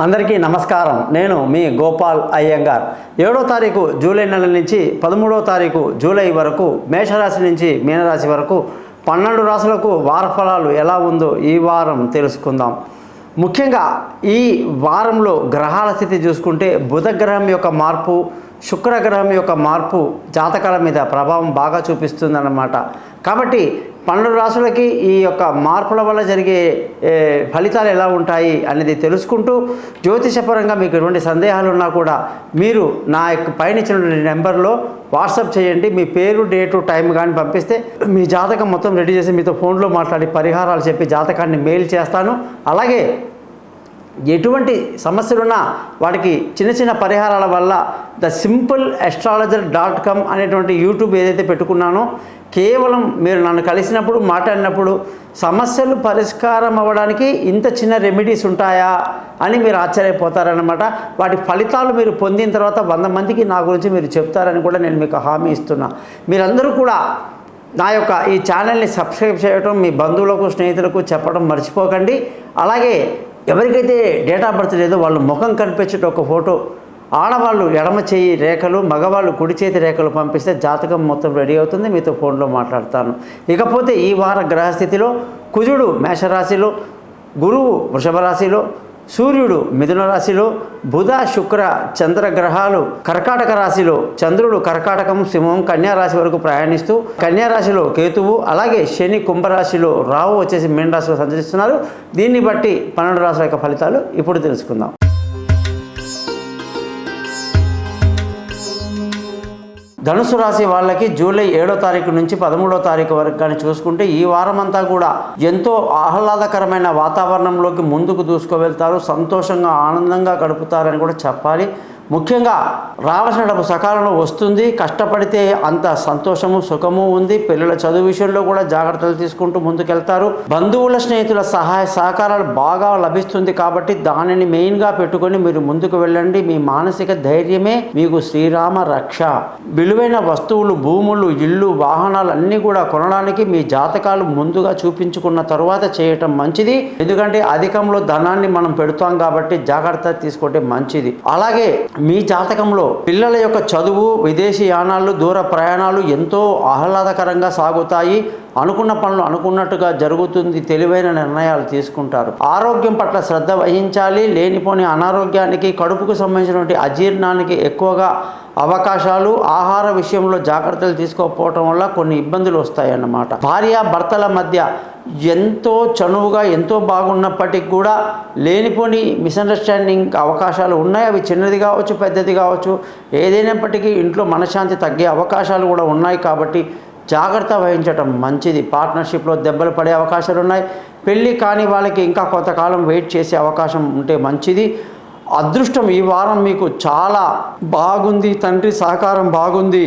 అందరికీ నమస్కారం. నేను మీ గోపాల్ అయ్యంగార్. 7వ తారీఖు జూలై నెల నుంచి 13వ తారీఖు జూలై వరకు మేషరాశి నుంచి మీనరాశి వరకు 12 రాశులకు వార ఫలాలు ఎలా ఉందో ఈ వారం తెలుసుకుందాం. ముఖ్యంగా ఈ వారంలో గ్రహాల స్థితి చూసుకుంటే బుధ గ్రహం యొక్క మార్పు, శుక్రగ్రహం యొక్క మార్పు జాతకాల మీద ప్రభావం బాగా చూపిస్తుందన్నమాట. కాబట్టి 12 రాశులకి ఈ యొక్క మార్పుల వల్ల జరిగే ఫలితాలు ఎలా ఉంటాయి అనేది తెలుసుకుంటూ జ్యోతిషపరంగా మీకు ఎటువంటి సందేహాలు ఉన్నా కూడా మీరు నా యొక్క పైన ఇచ్చిన నెంబర్లో వాట్సాప్ చేయండి. మీ పేరు, డేటు, టైం కానీ పంపిస్తే మీ జాతకం మొత్తం రెడీ చేసి మీతో ఫోన్లో మాట్లాడి పరిహారాలు చెప్పి జాతకాన్ని మెయిల్ చేస్తాను. అలాగే ఎటువంటి సమస్యలున్నా వాటికి చిన్న చిన్న పరిహారాల వల్ల thesimple.astrologer.com అనేటువంటి యూట్యూబ్ ఏదైతే పెట్టుకున్నానో కేవలం మీరు నన్ను కలిసినప్పుడు మాట్లాడినప్పుడు సమస్యలు పరిష్కారం అవ్వడానికి ఇంత చిన్న రెమెడీస్ ఉంటాయా అని మీరు ఆశ్చర్యపోతారనమాట. వాటి ఫలితాలు మీరు పొందిన తర్వాత 100 మందికి నా గురించి మీరు చెప్తారని కూడా నేను మీకు హామీ ఇస్తున్నా. మీరందరూ కూడా నా యొక్క ఈ ఛానల్ని సబ్స్క్రైబ్ చేయడం, మీ బంధువులకు స్నేహితులకు చెప్పడం మర్చిపోకండి. అలాగే ఎవరికైతే డేట్ ఆఫ్ బర్త్ లేదో వాళ్ళు ముఖం కనిపించేట ఒక ఫోటో, ఆడవాళ్ళు ఎడమ చేయి రేఖలు, మగవాళ్ళు కుడి చేతి రేఖలు పంపిస్తే జాతకం మొత్తం రెడీ అవుతుంది. మీతో ఫోన్లో మాట్లాడతాను. ఇకపోతే ఈ వార గ్రహస్థితిలో కుజుడు మేషరాశిలో, గురువు వృషభ రాశిలో, సూర్యుడు మిథున రాశిలో, బుధ శుక్ర చంద్ర గ్రహాలు కర్కాటక రాశిలో, చంద్రుడు కర్కాటకం, సింహం, కన్యా రాశి వరకు ప్రయాణిస్తూ కన్యా రాశిలో కేతువు, అలాగే శని కుంభరాశిలో, రాహు వచ్చేసి మీన రాశిలో సంచరిస్తున్నారు. దీన్ని బట్టి 12 రాశుల యొక్క ఫలితాలు ఇప్పుడు తెలుసుకుందాం. ధనుసు రాశి వాళ్ళకి జూలై 7వ తారీఖు నుంచి 13వ తారీఖు వరకు కానీ చూసుకుంటే ఈ వారం అంతా కూడా ఎంతో ఆహ్లాదకరమైన వాతావరణంలోకి ముందుకు దూసుకువెళ్తారు. సంతోషంగా ఆనందంగా గడుపుతారని కూడా చెప్పాలి. ముఖ్యంగా రావాల్సిన డబ్బు సకాలంలో వస్తుంది. కష్టపడితే అంత సంతోషము సుఖము ఉంది. పిల్లల చదువు విషయంలో కూడా జాగ్రత్తలు తీసుకుంటూ ముందుకెళ్తారు. బంధువుల స్నేహితుల సహాయ సహకారాలు బాగా లభిస్తుంది. కాబట్టి దానిని మెయిన్గా పెట్టుకొని మీరు ముందుకు వెళ్ళండి. మీ మానసిక ధైర్యమే మీకు శ్రీరామ రక్ష. విలువైన వస్తువులు, భూములు, ఇళ్ళు, వాహనాలు అన్నీ కూడా కొనడానికి మీ జాతకాలు ముందుగా చూపించుకున్న తరువాత చేయటం మంచిది. ఎందుకంటే అధికంలో ధనాన్ని మనం పెడతాం కాబట్టి జాగ్రత్త తీసుకుంటే మంచిది. అలాగే మీ జాతకంలో పిల్లల యొక్క చదువు, విదేశీ యానాలు, దూర ప్రయాణాలు ఎంతో ఆహ్లాదకరంగా సాగుతాయి. అనుకున్న పనులు అనుకున్నట్టుగా జరుగుతుంది. తెలివైన నిర్ణయాలు తీసుకుంటారు. ఆరోగ్యం పట్ల శ్రద్ధ వహించాలి. లేనిపోని అనారోగ్యానికి, కడుపుకు సంబంధించినటువంటి అజీర్ణానికి ఎక్కువగా అవకాశాలు. ఆహార విషయంలో జాగ్రత్తలు తీసుకోకపోవటం వల్ల కొన్ని ఇబ్బందులు వస్తాయన్నమాట. భార్య భర్తల మధ్య ఎంతో చనువుగా ఎంతో బాగున్నప్పటికీ కూడా లేనిపోని మిస్అండర్స్టాండింగ్ అవకాశాలు ఉన్నాయి. అవి చిన్నది కావచ్చు, పెద్దది కావచ్చు. ఏదైనప్పటికీ ఇంట్లో మనశ్శాంతి తగ్గే అవకాశాలు కూడా ఉన్నాయి. కాబట్టి జాగ్రత్త వహించటం మంచిది. పార్ట్నర్షిప్లో దెబ్బలు పడే అవకాశాలు ఉన్నాయి. పెళ్ళి కాని వాళ్ళకి ఇంకా కొంతకాలం వెయిట్ చేసే అవకాశం ఉంటే మంచిది. అదృష్టం ఈ వారం మీకు చాలా బాగుంది. తండ్రి సహకారం బాగుంది.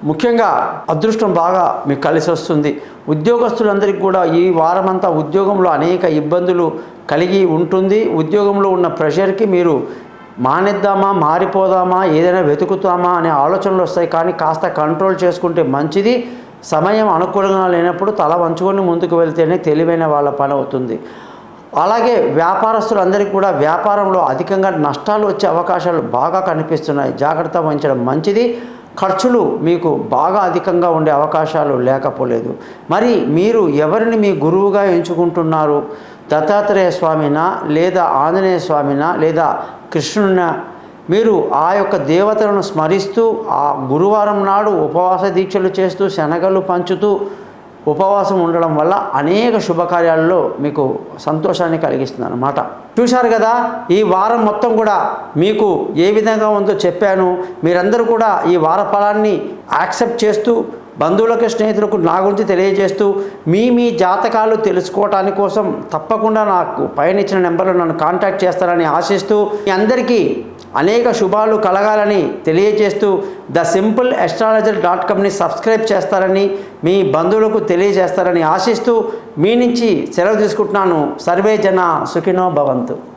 ముఖ్యంగా అదృష్టం బాగా మీకు కలిసి వస్తుంది. ఉద్యోగస్తులందరికీ కూడా ఈ వారమంతా ఉద్యోగంలో అనేక ఇబ్బందులు కలిగి ఉంటుంది. ఉద్యోగంలో ఉన్న ప్రెషర్కి మీరు మానేద్దామా, మారిపోదామా, ఏదైనా వెతుకుతామా అనే ఆలోచనలు వస్తాయి. కానీ కాస్త కంట్రోల్ చేసుకుంటే మంచిది. సమయం అనుకూలంగా లేనప్పుడు తల వంచుకొని ముందుకు వెళ్తేనే తెలివైన వాళ్ళ పని అవుతుంది. అలాగే వ్యాపారస్తులందరికీ కూడా వ్యాపారంలో అధికంగా నష్టాలు వచ్చే అవకాశాలు బాగా కనిపిస్తున్నాయి. జాగ్రత్త వహించడం మంచిది. ఖర్చులు మీకు బాగా అధికంగా ఉండే అవకాశాలు లేకపోలేదు. మరి మీరు ఎవరిని మీ గురువుగా ఎంచుకుంటున్నారు? దత్తాత్రేయ స్వామినా, లేదా ఆంజనేయ స్వామినా, లేదా కృష్ణునా? మీరు ఆ యొక్క దేవతలను స్మరిస్తూ ఆ గురువారం నాడు ఉపవాస దీక్షలు చేస్తూ శనగలు పంచుతూ ఉపవాసం ఉండడం వల్ల అనేక శుభకార్యాల్లో మీకు సంతోషాన్ని కలిగిస్తుంది అన్నమాట. చూశారు కదా, ఈ వారం మొత్తం కూడా మీకు ఏ విధంగా ఉందో చెప్పాను. మీరందరూ కూడా ఈ వార ఫలాన్ని యాక్సెప్ట్ చేస్తూ బంధువులకు, స్నేహితులకు నా గురించి తెలియజేస్తూ మీ జాతకాలు తెలుసుకోవటానికి కోసం తప్పకుండా నాకు పైన ఇచ్చిన నెంబర్లో నన్ను కాంటాక్ట్ చేస్తారని ఆశిస్తూ మీ అందరికీ అనేక శుభాలు కలగాలని తెలియజేస్తూ thesimple.astrologer.comని సబ్స్క్రైబ్ చేస్తారని, మీ బంధువులకు తెలియజేస్తారని ఆశిస్తూ మీ నుంచి సెలవు తీసుకుంటున్నాను. సర్వే జన సుఖినో భవంతు.